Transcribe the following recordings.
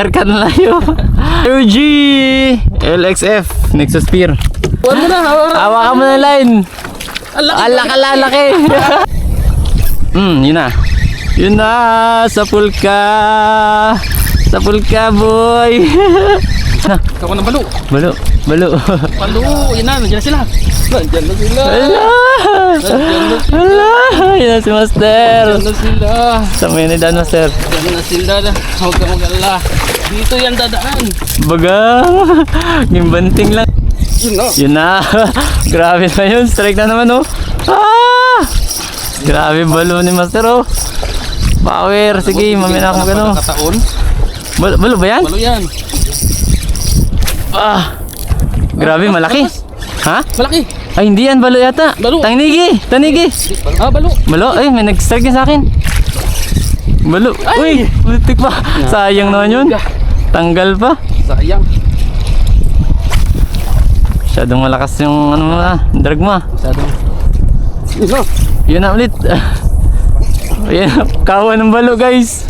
Aircon na layo. UG LXF Nexus Spear. Huwag mo na, Hawakan mo na line. Alak-alalaki. Yun na. Yun na, sa pulka. Sa pulka, boy. Kawan ng balo. Balo. Balo, yan na, nandiyan na sila. Nandiyan na sila. Hala. Yun na si Master. Nandiyan na sila. Sa Minidan, Master. Nandiyan na sila. Huwag ka mag-alala. Dito yan dadaan. Baga. Gimbanting lang. Yun na. Yun na. Grabe na yun. Strike na naman, oh. Grabe balo ni Master, oh. Power. Sige, mamaya na akong gano'n. Kataon. Balo ba yan? Balo yan. Grabe, malaki. Ha? Malaki. Ay, hindi yan. Balo yata. Balo. Tanigi. Balo. Balo? Ay, may nag-strike sa akin. Balo. Uy, butik pa. Sayang naman yun. Tanggal pa. Sayang. Masyadong malakas yung ano mo drag mo. Masyadong. Yun na. Yun na ulit. Ayan, kawan ng balo, guys.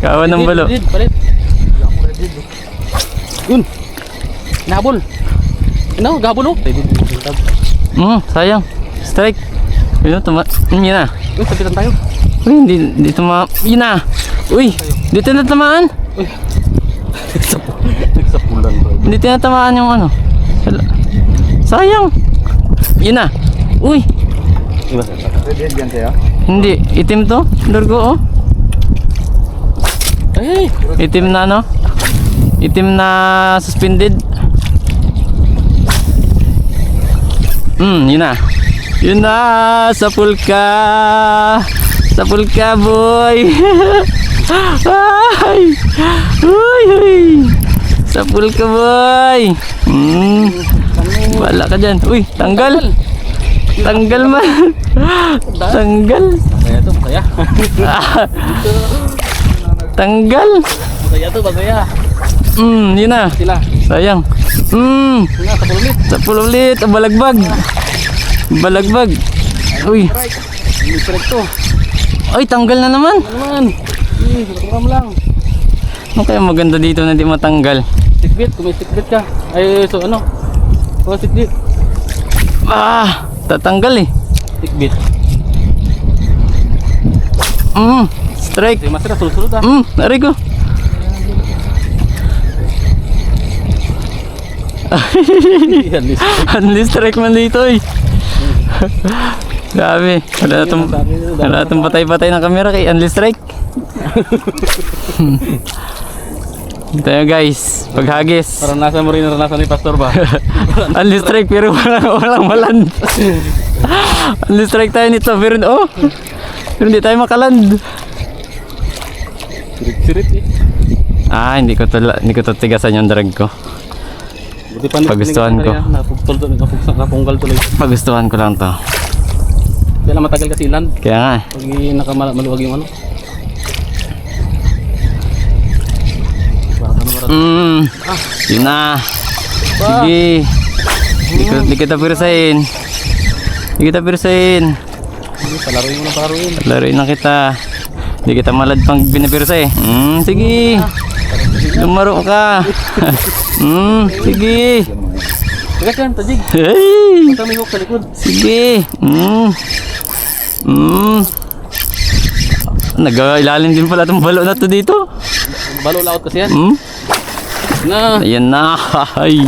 Kawan ng balo. Palit. Yun. Nabol. Ano, gabol, oh. Sayang. Strike. Yun na. Uy, sabitan tayo. Uy, hindi tuma. Yun na. Uy, dito na tamaan. Uy. Nagsapulan ba? Hindi tinatamaan yung ano. Sayang. Yun na. Uy. Red yan kaya? Hindi. Itim to. Durgo, oh. Ay. Itim na ano. Itim na suspended. Yun na. Yun na. Sa pulka. Sa pulka, boy. Ay. Uy. Sa pulka, boy. Wala ka dyan. Uy, tanggal. Tanggal man. Tanggal. Masaya to, masaya. Tanggal. Masaya to, masaya. Yun na. Sila. Sayang. Yun na, sa ulit. Sa ulit. Balagbag. Balagbag. Uy. Hindi correct to. Ay, tanggal na naman. Ano naman? Nakuram lang. Ano kaya maganda dito na di matanggal? Stickbit, kung may stickbit ka. Ay, so ano? Kung stickbit. Tatanggal eh. Stickbit. Strike. Sige, masira, sulod-sulod ah. Nari ko. Yan, list. Unli strike man dito eh. Grabe. Wala na itong patay-patay ng camera kay unli strike. Ito yun, guys. Paghagis. Naranasan mo rin, naranasan ni Pastor ba? Unli strike pero walang maland. Unli strike tayo nito pero pero hindi tayo makaland. Sirit-sirit eh. Hindi ko tigasan yung drag ko. Buti pa Pagustuhan ko. Napunggal tuloy. Pagustuhan ko lang to. Kaya lang matagal kasi land. Kaya nga. Pag nakamaluwag yung ano. Yun na. Sige. Di kita pirsain. Di kita pirsain. Palaruin mo na palaruin. Laruin na kita. Di kita malad pang binapirsa eh. Sige. Lumaro ka. Sige. Tigas yan, tajig. Hey. Ito may hook sa likod. Sige. Nag-ilalim din pala itong balo na to dito. Balo laot kasi yan. Na. Ayan na. Ay.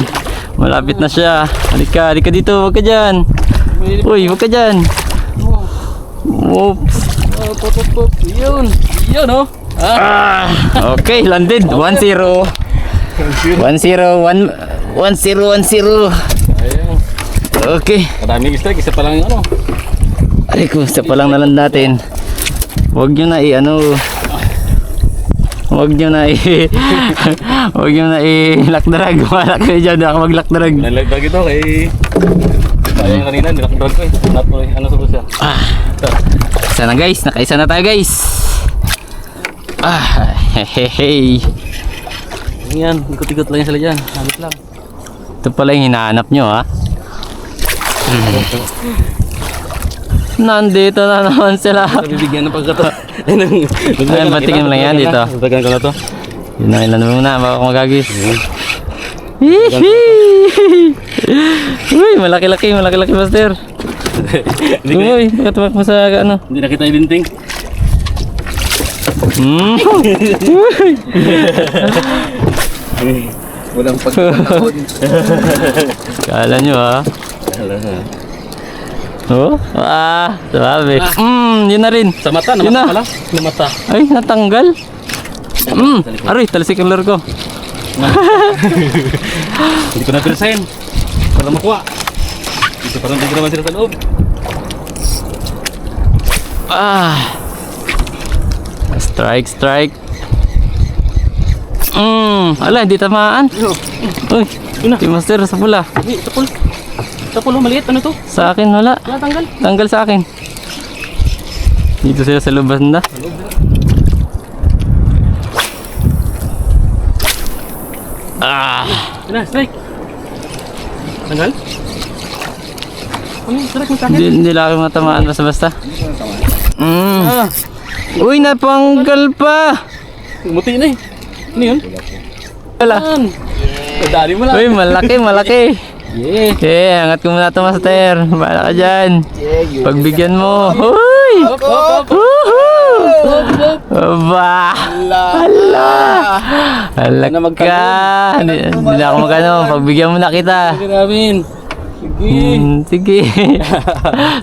Malapit na siya. Halika dito. Huwag ka dyan. Uy, huwag ka dyan. Oops. Yun oh. Okay, landed. 1-0. 1-0. 1-0. Okay. Kadaming strike, isa pa lang yung ano. Ay ko, isa pa lang naland natin. Huwag nyo na huwag nyo na lakdarag. Wala kayo dyan, ako maglakdarag. Nalagdag ito kay... Kaya yung kanina, nilakdarag ko eh. Ano sa siya? Isa na guys, nakaisa na tayo guys. Hehehe. Yan, ikot-ikot lang yan sila dyan. Habit lang. Ito pala yung hinahanap nyo ha. Nandito na naman sila. Nabibigyan ng pagkata. Ayan, batingin mo lang yan dito. Nabibigyan ko na to. Yun ang ilan muna, baka magagis. Uy, malaki-laki master. Uy, nakatumak mo sa ano. Hindi na kita ilinting. Walang pagkakataon. Kala nyo ha. Oh, sabi. Yun na rin. Sa mata, Yun na. namata pala. Namata. Ay, natanggal. Aray, talsik ang lure ko. Hindi ko na pirasahin. Para makuha. Ito parang hindi ko naman sila sa loob. Strike. Ala, hindi tamaan. Uy, si master sa pula. Hindi, tapol. Tapol, maliit. Ano to? Sa akin wala. Wala, tanggal. Tanggal sa akin. Dito sila sa lubas na. Yun na, strike. Tanggal? Ano, strike mo sa akin? Hindi lang ako matamaan basta-basta. Uy, napanggal pa. Muti na eh. Ano yun? Wala. Dali mo lang. Uy, malaki. Yeah. Okay, angat ko muna ito, master. Bahala ka dyan. Pagbigyan mo. Uy! Hop. Aba! Hala ka! Hindi na ako magano. Pagbigyan mo na kita. Sige namin. Sige. Sige.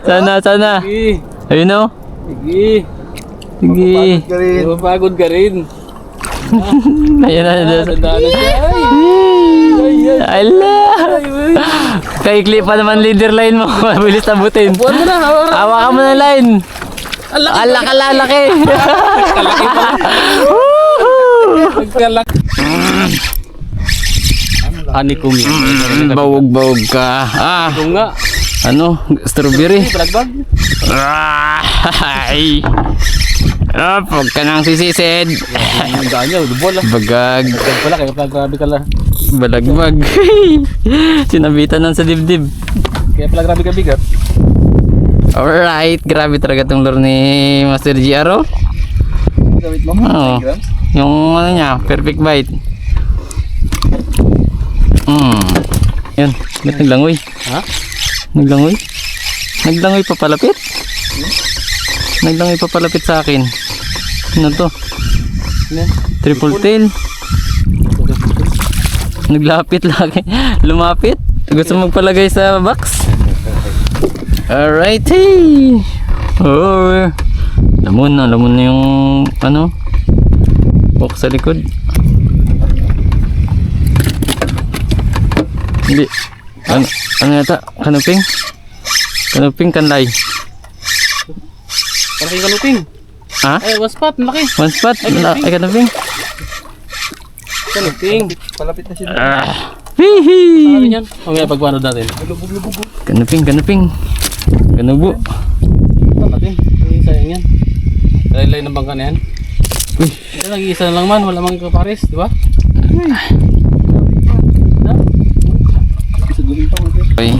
Sana. Sige. Ayun o. Sige. Sige. Mapagod ka rin. Ayun na. Tandaan na siya. Ala! Kaikli pa naman leader line mo. Mabilis tabutin. Buwan mo na. Hawakan mo na line. Alaki. Kalaki pa. Kalaki. Honeycomb yun. Bawog ka. Ito nga. Ano? Strawberry? Balagbag. Ay! Huwag ka nang sisisid. Ang ganyo. Dubol lang. Bagag. Kaya pala. Kaya grabe ka lang. Balagbag. Sinabitan ng sa dibdib. Kaya pala grabe ka bigat. Alright. Grabe talaga itong lure ni Master GR. Gawit mo? Oo. Yung ano niya, perfect bite. Yun. Ba't naglangoy? Ha? Naglangoy? Naglangoy pa palapit? Naglangoy pa palapit sa akin. Ano to? Ano? Triple tail. Naglapit lagi. Lumapit. Gusto magpalagay sa box. Alrighty. Oh. Lamon na yung ano? Box sa likod. Hindi. Ano yata? Kanuping kanlay. Parang kayo kanuping. Ha? Ay, waspat. Malaki. One spot? Ay, kanuping. Kanuping. Palapit na siya. Hihi! Ano yan? Mamaya pagpano natin. Kanuping. Kanubo. Ito natin. Ay, sayang yan. Lain-lain ng bangka na yan. Ito, nag-iisa na lang man. Wala mang kapares. Di ba? Okay.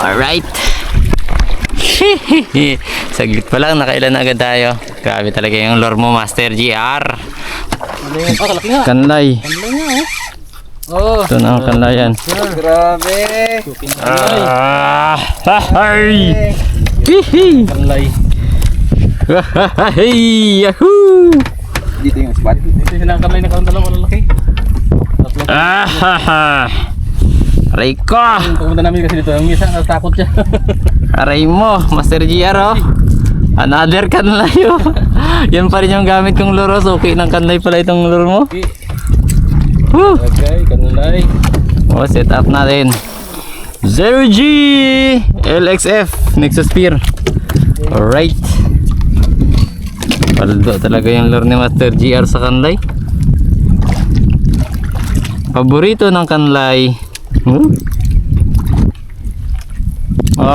Alright. Saglit pa lang, nakailan na agad tayo. Grabe talaga yung lure mo, Master GR. Ano yan? Oh, kalaki nga. Kanlay. Ano nga oh. Ito na ang kanlayan. Grabe! Ay! Hihi! Kanlay. Hey! Yahoo! Dito yung spot. Ito yung kanlay na karoon dalawa. Lalaki. Aray ko! Pumunta namin kasi dito. Ang isa, natakot siya. Aray mo, Master GR oh. Another kanlay oh. Yan pa rin yung gamit kong lure. Okay ng kanlay pala itong lure mo. Okay. Woo! Okay, kanlay. O, set up natin. 0G LXF Nexus Spear. Alright. Paldo talaga yung lure ni Master GR sa kanlay. Paborito ng kanlay.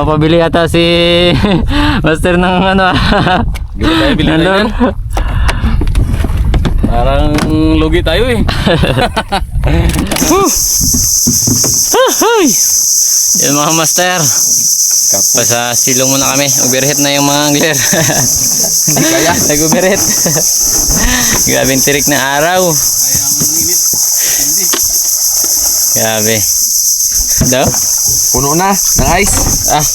Pabili ata si Master ng ano. Bili ng tayo lure. yan. Parang lugi tayo eh. Yan mga master. Sa silong muna kami. Overheat na yung mga angler. Hindi kaya. Nag-overheat. Grabing tirik na araw. Grabe. Daw? Puno na ng ice.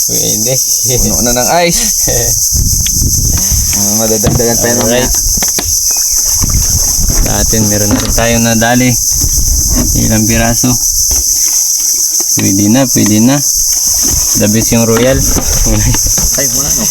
Pwede. Puno na ng ice. Madadagdagan pa yan mamaya. Alright. Sa atin, meron na rin tayong nadali. Ilang piraso. Pwede na, pwede na. The best yung royal. Ay, muna no.